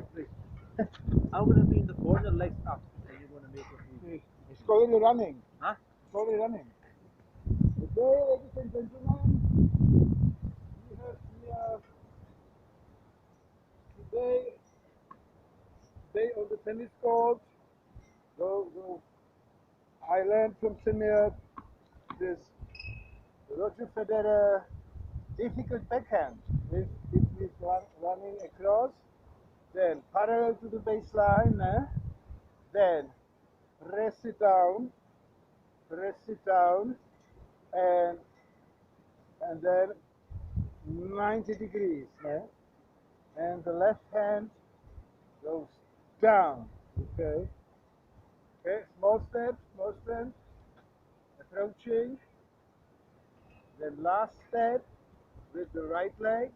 sorry, please. I'm going to be in the corner, legs up, and you're going to make a move. It's already running. Huh? It's already running. Okay, ladies and gentlemen, we have here today on the tennis court. So I learned from Semir this Roger Federer difficult backhand. If he's running across, then parallel to the baseline, then press it down, and then 90 degrees, and the left hand goes down. Okay, small steps, approaching, then last step with the right leg,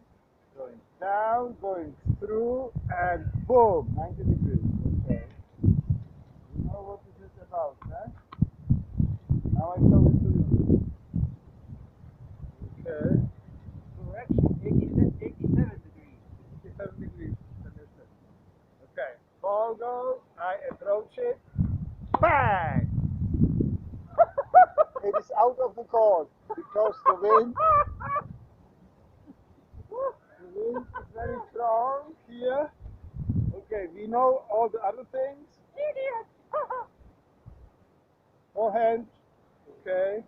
going down, going through, and boom, 90 degrees. Okay, you know what this is about, Now I show it to you. Okay. Correction, 87 degrees. 87 degrees. Okay. Ball goes, I approach it, bang! It is out of the court because the wind is very strong here. Okay, we know all the other things. Idiot! Forehand. Okay.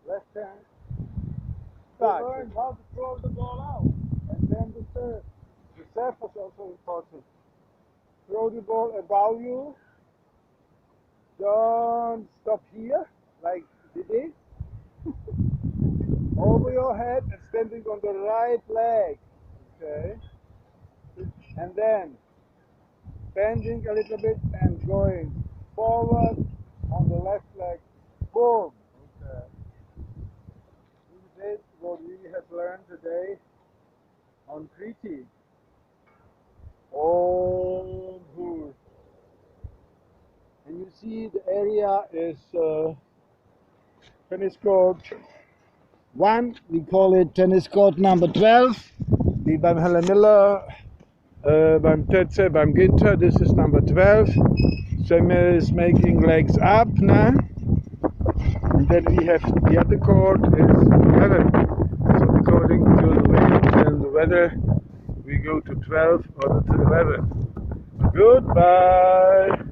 Left hand. Start. Learn how to throw the ball out. And then the serve. The serve was also important. Throw the ball above you. Don't stop here, like we did. Over your head and standing on the right leg. Okay. And then bending a little bit and going forward on the left leg. Boom. Okay. This is what we have learned today on Krete. Oh, good. And you see the area is tennis court 1. We call it tennis court number 12. Wie beim Helen Miller, beim Tetze, beim Ginter, this is number 12. Semir is making legs up now. And then we have the other court is 11. So according to the wind and the weather, we go to 12 or to 11. Goodbye.